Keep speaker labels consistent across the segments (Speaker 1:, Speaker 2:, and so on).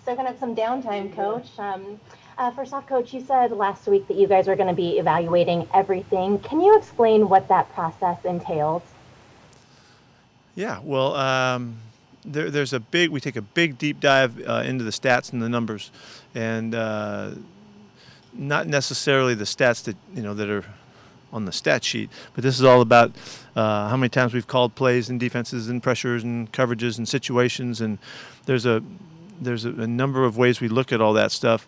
Speaker 1: soaking up some downtime, Coach. First off, Coach, you said last week that you guys are going to be evaluating everything. Can you explain what that process entails?
Speaker 2: Yeah, well, we take a big deep dive into the stats and the numbers, and not necessarily the stats that are on the stat sheet, but this is all about how many times we've called plays and defenses and pressures and coverages and situations, and there's a a number of ways we look at all that stuff.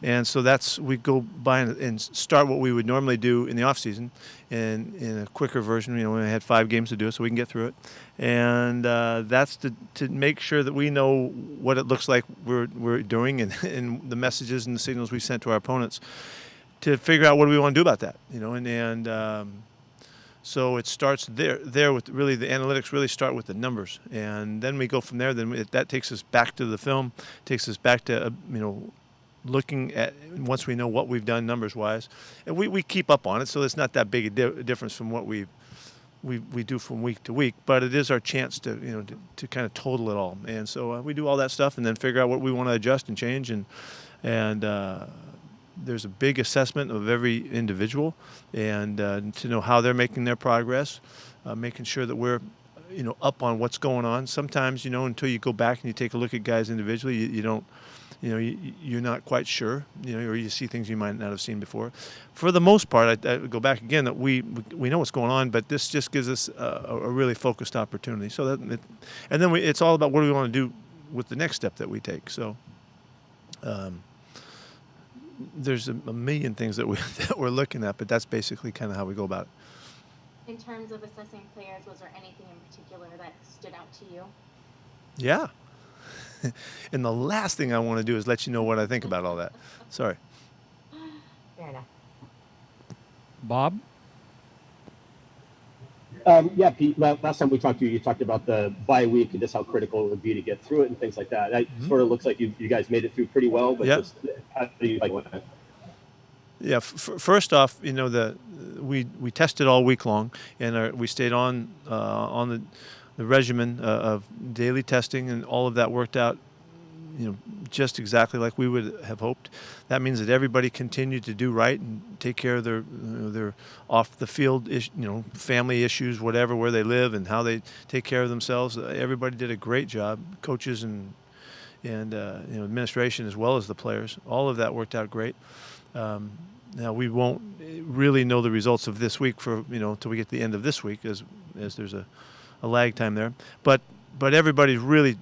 Speaker 2: And so we go by and start what we would normally do in the off season, in a quicker version. We only had 5 games to do it, so we can get through it. And that's to make sure that we know what it looks like we're doing, and the messages and the signals we sent to our opponents, to figure out what do we want to do about that. So it starts there with really the analytics really start with the numbers, and then we go from there. Then that takes us back to the film, takes us back to looking at, once we know what we've done numbers wise, and we keep up on it, so it's not that big a difference from what we do from week to week, but it is our chance to kind of total it all. And so we do all that stuff and then figure out what we want to adjust and change, and there's a big assessment of every individual, and to know how they're making their progress, making sure that we're up on what's going on. Sometimes until you go back and you take a look at guys individually, you don't you're not quite sure, or you see things you might not have seen before. For the most part, I go back again that we know what's going on, but this just gives us a really focused opportunity. So and then it's all about what do we want to do with the next step that we take. So there's a million things that we're looking at, but that's basically kind of how we go about it.
Speaker 1: In terms of assessing players, was there anything in particular that stood out to you?
Speaker 2: Yeah. And the last thing I want to do is let you know what I think about all that. Sorry.
Speaker 1: Fair enough.
Speaker 3: Bob?
Speaker 4: Yeah, Pete, last time we talked to you, you talked about the bye week and just how critical it would be to get through it and things like that. It sort of looks like you guys made it through pretty well, but just how do you like that?
Speaker 2: Yeah, first off, we tested all week long, and we stayed on the regimen of daily testing, and all of that worked out, just exactly like we would have hoped. That means that everybody continued to do right and take care of their off the field, family issues, whatever, where they live and how they take care of themselves. Everybody did a great job, coaches and administration as well as the players. All of that worked out great. Now we won't really know the results of this week till we get to the end of this week, as there's a lag time there. But everybody really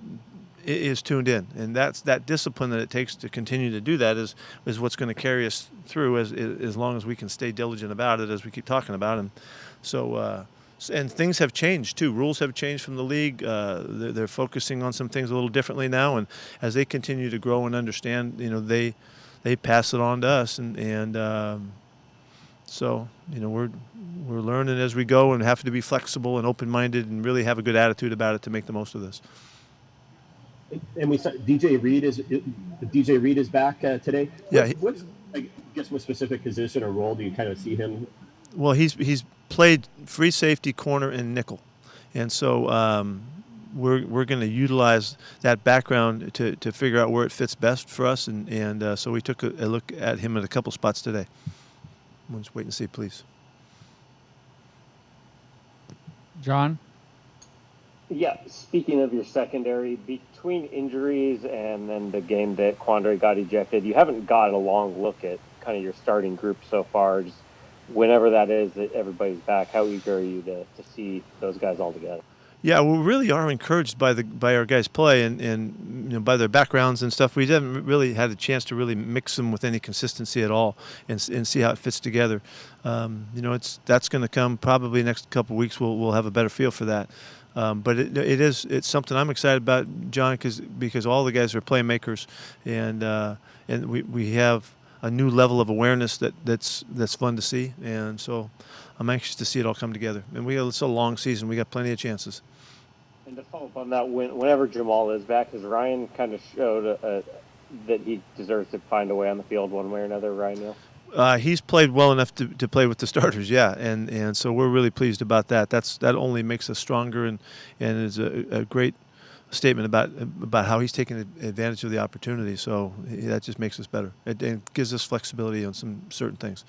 Speaker 2: is tuned in, and that discipline that it takes to continue to do that is what's going to carry us through as long as we can stay diligent about it, as we keep talking about. And so and things have changed too. Rules have changed from the league. They're focusing on some things a little differently now, and as they continue to grow and understand, they pass it on to us, and so we're learning as we go, and have to be flexible and open-minded and really have a good attitude about it to make the most of this.
Speaker 4: And we saw DJ Reed is back today.
Speaker 2: Yeah.
Speaker 4: What specific position or role do you kind of see him?
Speaker 2: Well, he's played free safety, corner, and nickel, and so we're going to utilize that background to figure out where it fits best for us, and so we took a look at him at a couple spots today. We'll just wait and see, please.
Speaker 3: John?
Speaker 5: Yeah, speaking of your secondary, between injuries and then the game that Quandre got ejected, you haven't got a long look at kind of your starting group so far. Just whenever that is, that everybody's back, how eager are you to see those guys all together?
Speaker 2: Yeah, we really are encouraged by our guys' play and by their backgrounds and stuff. We haven't really had a chance to really mix them with any consistency at all and see how it fits together. That's going to come probably next couple of weeks. We'll have a better feel for that. But it's something I'm excited about, John, because all the guys are playmakers, and we have a new level of awareness that's fun to see, and so I'm anxious to see it all come together. And it's a long season; we got plenty of chances.
Speaker 5: And to follow up on that, whenever Jamal is back, has Ryan kind of showed that he deserves to find a way on the field one way or another, Ryan Neal?
Speaker 2: He's played well enough to play with the starters, yeah, and so we're really pleased about that. That only makes us stronger and is a great statement about how he's taking advantage of the opportunity. So that just makes us better. It gives us flexibility on some certain things.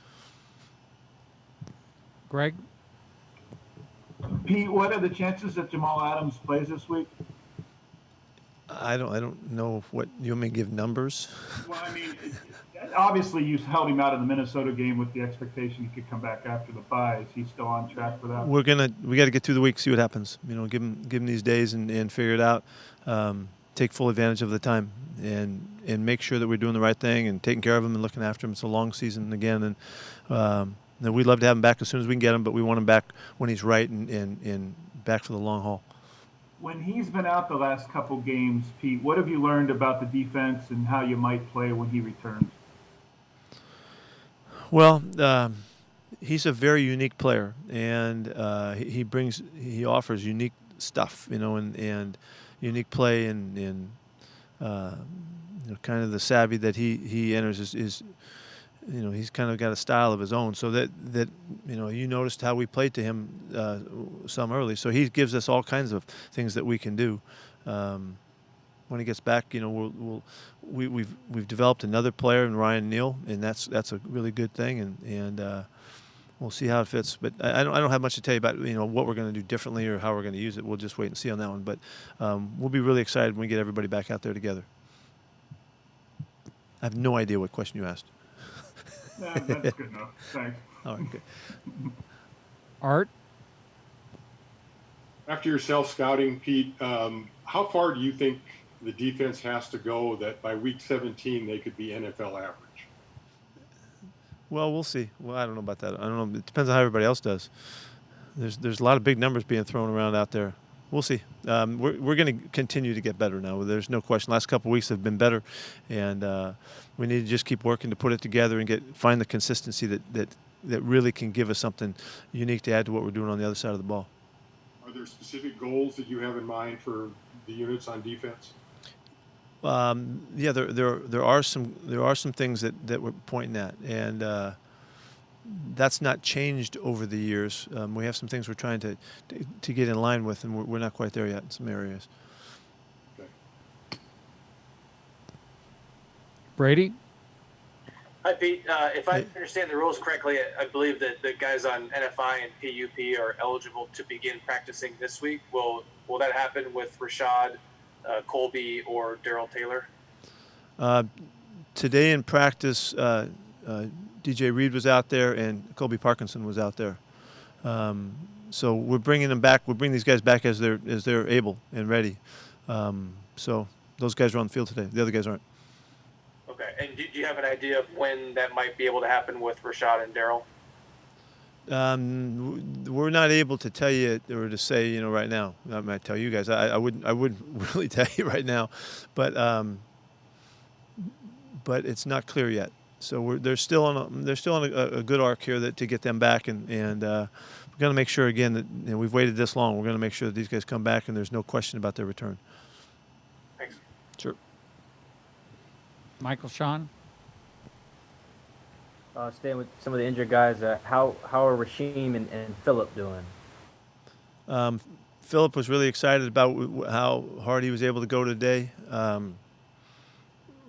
Speaker 3: Greg?
Speaker 6: Pete, what are the chances that Jamal Adams plays this week?
Speaker 2: I don't know what you want me to give numbers.
Speaker 6: Well, I mean, obviously you held him out of the Minnesota game with the expectation he could come back after the bye. Is he still on track for that?
Speaker 2: We got to get through the week, see what happens. Give him these days and figure it out. Take full advantage of the time and make sure that we're doing the right thing and taking care of him and looking after him. It's a long season again, and we'd love to have him back as soon as we can get him, but we want him back when he's right and back for the long haul.
Speaker 6: When he's been out the last couple games, Pete, what have you learned about the defense and how you might play when he returns?
Speaker 2: Well, he's a very unique player, and he offers unique stuff, and unique play and kind of the savvy that he enters is he's kind of got a style of his own. So that you noticed how we played to him some early. So he gives us all kinds of things that we can do. When he gets back, we've developed another player in Ryan Neal, and that's a really good thing, and we'll see how it fits. But I don't have much to tell you about what we're going to do differently or how we're going to use it. We'll just wait and see on that one. But we'll be really excited when we get everybody back out there together. I have no idea what question you asked.
Speaker 6: That's good enough. Thanks.
Speaker 2: All right, good.
Speaker 3: Art?
Speaker 7: After your self-scouting, Pete, how far do you think the defense has to go that by week 17 they could be NFL average?
Speaker 2: Well, we'll see. Well, I don't know about that. I don't know. It depends on how everybody else does. There's a lot of big numbers being thrown around out there. We'll see. We're going to continue to get better now. There's no question. Last couple of weeks have been better, and we need to just keep working to put it together and find the consistency that really can give us something unique to add to what we're doing on the other side of the ball.
Speaker 7: Are there specific goals that you have in mind for the units on defense?
Speaker 2: Yeah, there are some things that we're pointing at, and that's not changed over the years. We have some things we're trying to get in line with, and we're not quite there yet in some areas.
Speaker 7: Okay.
Speaker 2: Brady?
Speaker 8: Hi, Pete. If I understand the rules correctly, I believe that the guys on NFI and PUP are eligible to begin practicing this week. Will that happen with Rashad, Colby, or Darrell Taylor?
Speaker 2: Today in practice, DJ Reed was out there and Colby Parkinson was out there. So we're bringing them back. We're bringing these guys back as they're able and ready. So those guys are on the field today. The other guys aren't.
Speaker 8: Okay. And do you have an idea of when that might be able to happen with Rashad and Darrell?
Speaker 2: We're not able to tell you or to say, right now. I might tell you guys. I wouldn't really tell you right now, but it's not clear yet. So they're still on a good arc here to get them back, and we're going to make sure again that we've waited this long. We're going to make sure that these guys come back, and there's no question about their return.
Speaker 8: Thanks.
Speaker 2: Sure.
Speaker 3: Michael Sean?
Speaker 9: Staying with some of the injured guys, how are Rasheem and Phillip doing?
Speaker 2: Phillip was really excited about how hard he was able to go today.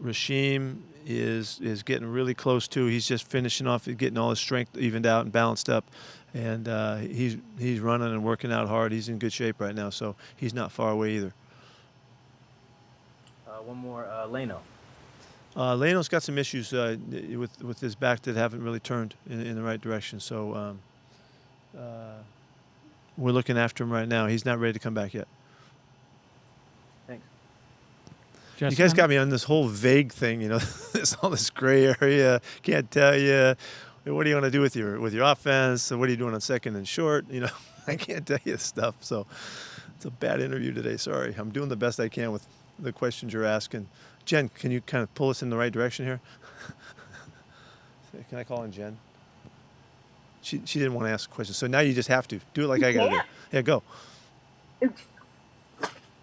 Speaker 2: Rasheem is getting really close too. He's just finishing off, getting all his strength evened out and balanced up, and he's running and working out hard. He's in good shape right now, so he's not far away either.
Speaker 9: One more, Leno.
Speaker 2: Leno's got some issues with his back that haven't really turned in the right direction. So we're looking after him right now. He's not ready to come back yet.
Speaker 9: Thanks.
Speaker 2: You guys got me on this whole vague thing, all this gray area. Can't tell you. What do you want to do with your offense? What are you doing on second and short? I can't tell you this stuff. So it's a bad interview today. Sorry. I'm doing the best I can with the questions you're asking. Jen, can you kind of pull us in the right direction here? Can I call in Jen? She didn't want to ask a question, so now you just have to. Do it like I got to do. Yeah, go.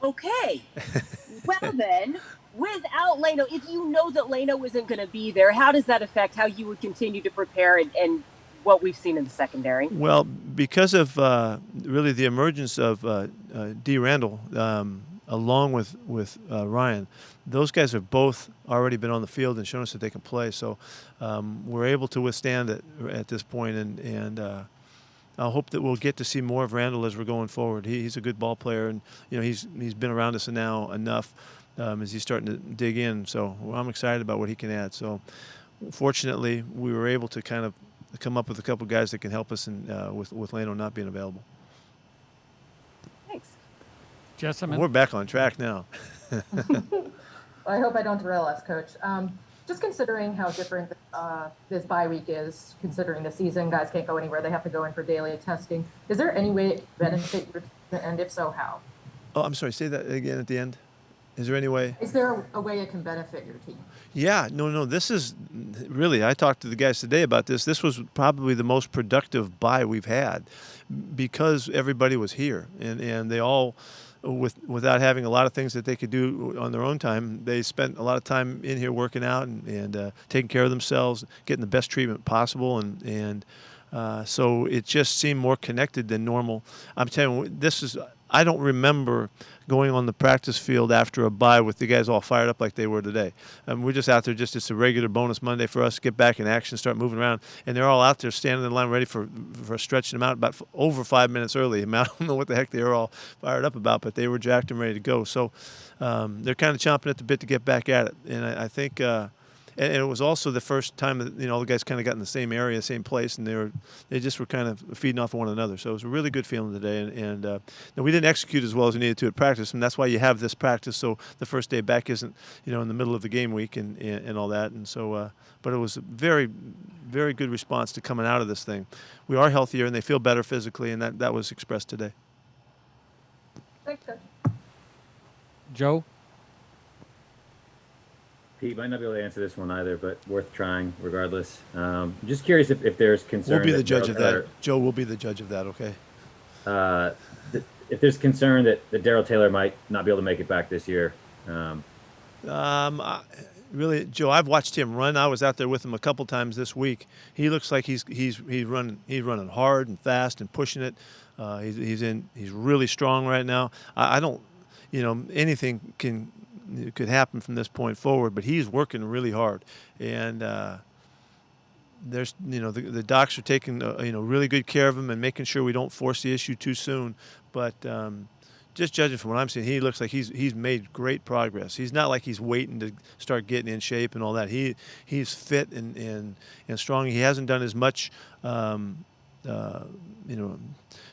Speaker 10: Okay. Well then, without Leno, if you know that Leno isn't going to be there, how does that affect how you would continue to prepare and what we've seen in the secondary?
Speaker 2: Well, because of really the emergence of D. Randall, along with Ryan. Those guys have both already been on the field and shown us that they can play. So we're able to withstand it at this point, and I hope that we'll get to see more of Randall as we're going forward. He's a good ball player, and he's been around us now enough as he's starting to dig in. So I'm excited about what he can add. So fortunately, we were able to kind of come up with a couple guys that can help us with Lano not being available.
Speaker 10: Thanks.
Speaker 3: Jessamine?
Speaker 2: We're back on track now.
Speaker 11: I hope I don't derail us, Coach. Just considering how different this bye week is, considering the season, guys can't go anywhere, they have to go in for daily testing. Is there any way it benefit your team, and if so, how?
Speaker 2: Oh, I'm sorry. Say that again at the end. Is there any way?
Speaker 11: Is there a way it can benefit your team?
Speaker 2: Yeah, no. This is really, I talked to the guys today about this. This was probably the most productive bye we've had because everybody was here and they all, without having a lot of things that they could do on their own time, they spent a lot of time in here working out and taking care of themselves, getting the best treatment possible. So it just seemed more connected than normal. I'm telling you, I don't remember going on the practice field after a bye with the guys all fired up like they were today. We're just out there, it's a regular bonus Monday for us to get back in action, start moving around. And they're all out there standing in line ready for stretching them out about over 5 minutes early. I don't know what the heck they were all fired up about, but they were jacked and ready to go. So they're kind of chomping at the bit to get back at it. And I think and it was also the first time that all the guys kind of got in the same area, same place, and they just were kind of feeding off of one another. So it was a really good feeling today. And we didn't execute as well as we needed to at practice, and that's why you have this practice. So the first day back isn't in the middle of the game week and all that. And so, but it was a very, very good response to coming out of this thing. We are healthier and they feel better physically, and that was expressed today.
Speaker 11: Thanks, Coach.
Speaker 3: Joe?
Speaker 12: Pete might not be able to answer this one either, but worth trying regardless. Just curious if there's concern.
Speaker 2: We'll be the judge of that. Joe will be the judge of that, okay?
Speaker 12: If there's concern that Darrell Taylor might not be able to make it back this year.
Speaker 2: Really, Joe, I've watched him run. I was out there with him a couple times this week. He looks like he's running hard and fast and pushing it. He's really strong right now. I don't, anything could happen from this point forward, but he's working really hard. And there's, the docs are taking, really good care of him and making sure we don't force the issue too soon. But just judging from what I'm seeing, he looks like he's made great progress. He's not like he's waiting to start getting in shape and all that. He's fit and strong. He hasn't done as much,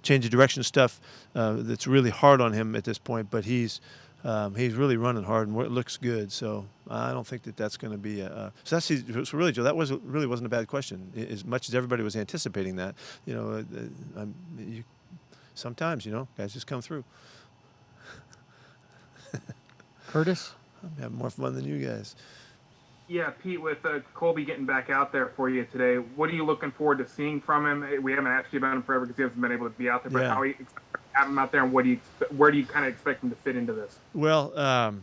Speaker 2: change of direction stuff that's really hard on him at this point. But he's really running hard and it looks good. So I don't think that's going to be so really, Joe, that really wasn't a bad question. As much as everybody was anticipating that, sometimes guys just come through.
Speaker 3: Curtis?
Speaker 2: I'm having more fun than you guys.
Speaker 13: Yeah, Pete, with Colby getting back out there for you today, what are you looking forward to seeing from him? We haven't asked you about him forever because he hasn't been able to be out there, but how are you have him out there, and where do you kind of expect him to fit into this?
Speaker 2: Well,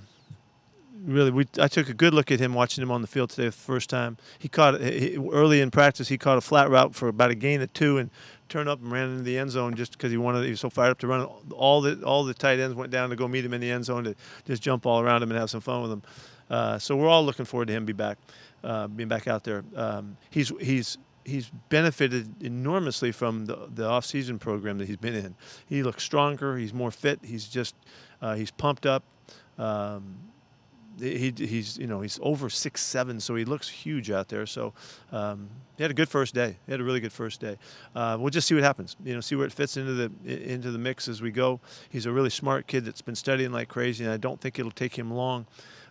Speaker 2: really, I took a good look at him watching him on the field today for the first time. Early in practice, he caught a flat route for about a gain of 2 and turned up and ran into the end zone just because he was so fired up to run. All the tight ends went down to go meet him in the end zone to just jump all around him and have some fun with him. So we're all looking forward to him being back out there. He's benefited enormously from the off-season program that he's been in. He looks stronger. He's more fit. He's pumped up. He's over 6'7", so he looks huge out there. So he had a good first day. He had a really good first day. We'll just see what happens. See where it fits into the mix as we go. He's a really smart kid that's been studying like crazy, and I don't think it'll take him long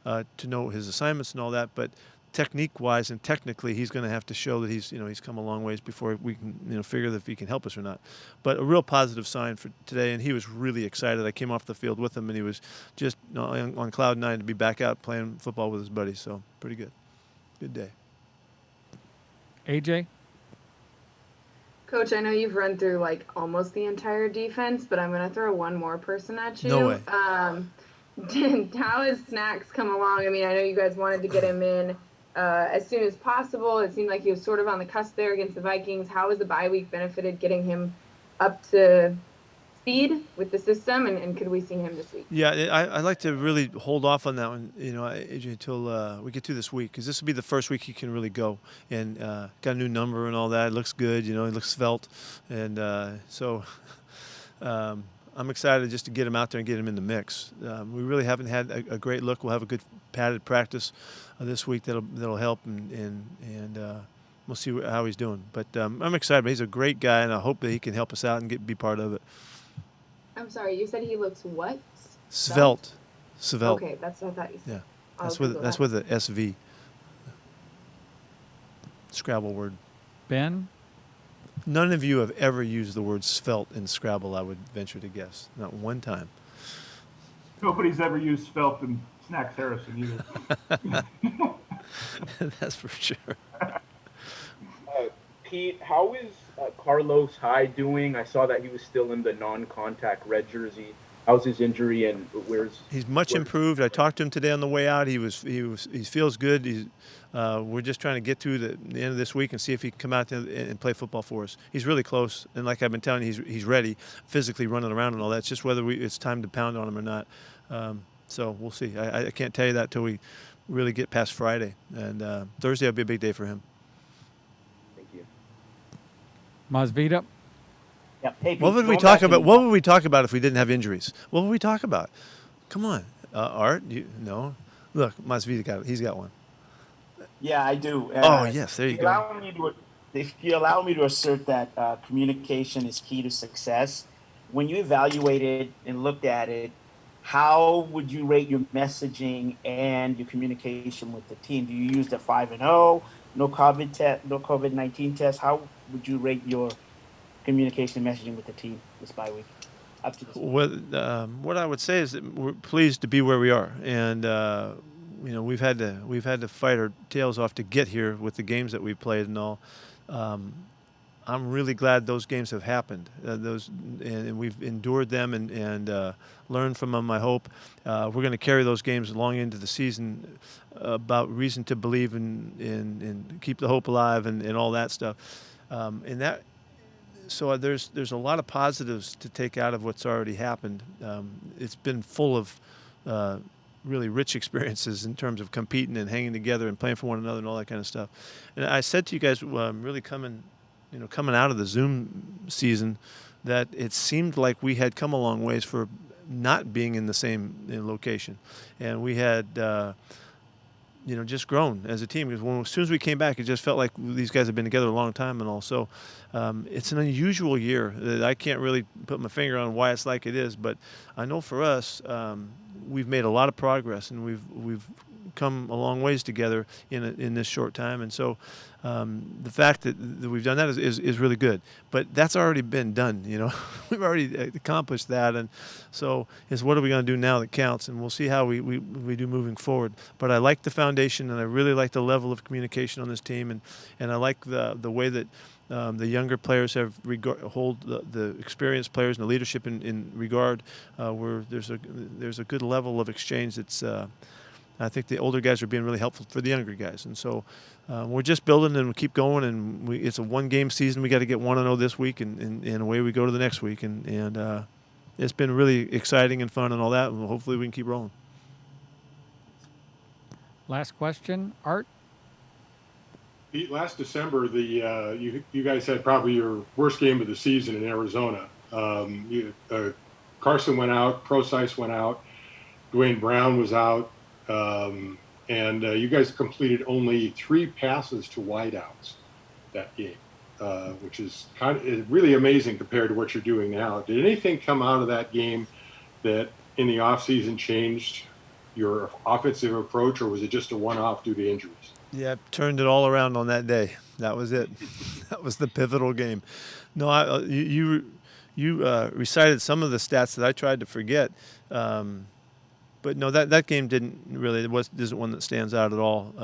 Speaker 2: to know his assignments and all that. But technique-wise and technically, he's going to have to show that he's come a long ways before we can figure if he can help us or not. But a real positive sign for today, and he was really excited. I came off the field with him, and he was just on cloud 9 to be back out playing football with his buddies. So pretty good. Good day.
Speaker 3: AJ?
Speaker 14: Coach, I know you've run through almost the entire defense, but I'm going to throw one more person at you.
Speaker 2: No way.
Speaker 14: How has Snacks come along? I mean, I know you guys wanted to get him in as soon as possible. It seemed like he was sort of on the cusp there against the Vikings. How has the bye week benefited getting him up to speed with the system, and could we see him this week?
Speaker 2: Yeah, I'd like to really hold off on that one, AJ, until we get through this week, because this will be the first week he can really go. And got a new number and all that. It looks good, he looks svelte. And so I'm excited just to get him out there and get him in the mix. We really haven't had a great look. We'll have a good padded practice this week that'll help, and we'll see how he's doing. But I'm excited. He's a great guy, and I hope that he can help us out and be part of it.
Speaker 14: I'm sorry, you said he looks what?
Speaker 2: Svelte.
Speaker 14: Okay, that's what I thought you said.
Speaker 2: Yeah, that's with the SV. Scrabble word.
Speaker 3: Ben?
Speaker 2: None of you have ever used the word svelte in Scrabble, I would venture to guess. Not one time.
Speaker 6: Nobody's ever used svelte in Snacks Harrison either.
Speaker 2: That's for sure.
Speaker 15: Pete, how is Carlos Hyde doing? I saw that he was still in the non-contact red jersey. How's his injury, and
Speaker 2: He's much improved. I talked to him today on the way out. He feels good. We're just trying to get through the end of this week and see if he can come out and play football for us. He's really close, and like I've been telling you, he's ready, physically running around and all that. It's just whether it's time to pound on him or not. So we'll see. I can't tell you that till we really get past Friday, and Thursday will be a big day for him.
Speaker 15: Thank you.
Speaker 3: Masvidal?
Speaker 16: Yeah. Hey, Pete,
Speaker 2: What would we talk about? What would we talk about if we didn't have injuries? What would we talk about? Come on, Art. No, look, Masvidal he's got one.
Speaker 16: Yeah, I do.
Speaker 2: Oh yes, there you go.
Speaker 16: If you allow me to assert that communication is key to success, when you evaluated and looked at it, how would you rate your messaging and your communication with the team? Do you use the 5-0, no COVID-19 test? How would you rate your communication messaging with the team this bye week? Up to this
Speaker 2: What I would say is that we're pleased to be where we are, and we've had to fight our tails off to get here with the games that we've played and all. I'm really glad those games have happened. And we've endured them and learned from them. I hope we're going to carry those games long into the season. About reason to believe and keep the hope alive and all that stuff. So there's a lot of positives to take out of what's already happened. It's been full of really rich experiences in terms of competing and hanging together and playing for one another and all that kind of stuff. And I said to you guys, really coming out of the Zoom season, that it seemed like we had come a long ways for not being in the same location, and we had. Just grown as a team, because as soon as we came back, it just felt like these guys have been together a long time and all. So it's an unusual year. I can't really put my finger on why it's like it is, but I know for us, we've made a lot of progress, and we've come a long ways together in this short time. And so the fact that we've done that is really good. But that's already been done. We've already accomplished that, and so it's what are we going to do now that counts, and we'll see how we do moving forward. But I like the foundation, and I really like the level of communication on this team, and I like the way that the younger players have hold the experienced players and the leadership in regard, where there's a good level of exchange that's. I think the older guys are being really helpful for the younger guys, and so we're just building and we keep going. And it's a one-game season. We got to get 1-0 this week, and away we go to the next week. And it's been really exciting and fun and all that. And hopefully we can keep rolling.
Speaker 3: Last question, Art.
Speaker 7: Pete, last December, you guys had probably your worst game of the season in Arizona. Carson went out, Procise went out, Dwayne Brown was out. And you guys completed only 3 passes to wideouts that game, which is really amazing compared to what you're doing now. Did anything come out of that game that in the offseason changed your offensive approach, or was it just a one-off due to injuries?
Speaker 2: Yeah, turned it all around on that day. That was it. That was the pivotal game. No, you recited some of the stats that I tried to forget. But no, that game isn't one that stands out at all.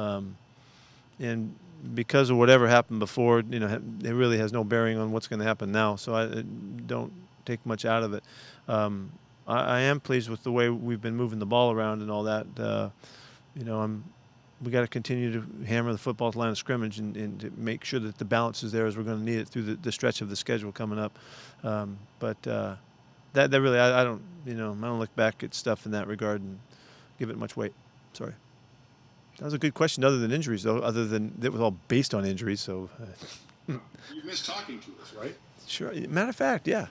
Speaker 2: And because of whatever happened before, it really has no bearing on what's going to happen now. So I don't take much out of it. I am pleased with the way we've been moving the ball around and all that. We got to continue to hammer the football line of scrimmage and to make sure that the balance is there, as we're going to need it through the stretch of the schedule coming up. But that really, I don't, I don't look back at stuff in that regard and give it much weight. Sorry. That was a good question, other than injuries, though. Other than it was all based on injuries, so.
Speaker 7: You missed talking to us, right?
Speaker 2: Sure. Matter of fact, yeah.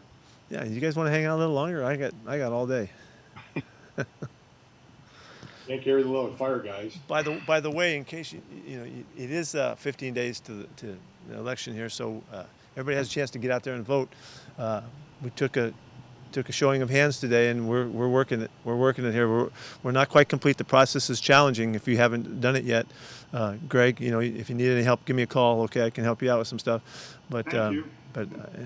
Speaker 2: You guys want to hang out a little longer? I got all day.
Speaker 7: Can't carry the load, fire guys.
Speaker 2: By the way, in case it is 15 days to the election here, so everybody has a chance to get out there and vote. We took a showing of hands today, and we're working it. We're working it here. We're not quite complete. The process is challenging. If you haven't done it yet, Greg, if you need any help, give me a call. Okay, I can help you out with some stuff. But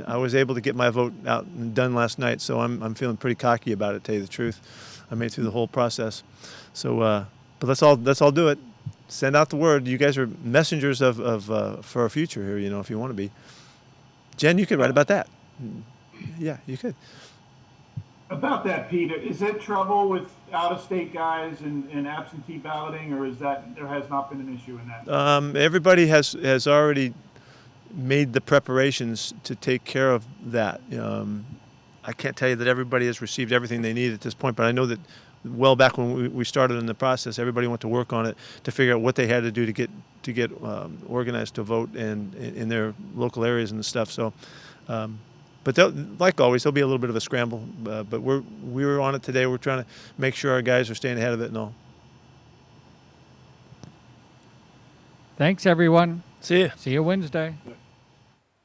Speaker 2: I was able to get my vote out and done last night, so I'm feeling pretty cocky about it. To tell you the truth, I made it through the whole process. So, but let's all do it. Send out the word. You guys are messengers of for our future here. If you want to be. Jen, you could write about that. Yeah, you could.
Speaker 6: About that, Pete, is it trouble with out-of-state guys and absentee balloting, or is that there has not been an issue in that?
Speaker 2: Everybody has already made the preparations to take care of that. I can't tell you that everybody has received everything they need at this point, but I know that well back when we started in the process, everybody went to work on it to figure out what they had to do to get organized to vote and in their local areas and stuff. So. But like always, there'll be a little bit of a scramble. But we were on it today. We're trying to make sure our guys are staying ahead of it and all.
Speaker 3: Thanks, everyone.
Speaker 2: See you.
Speaker 3: See you Wednesday.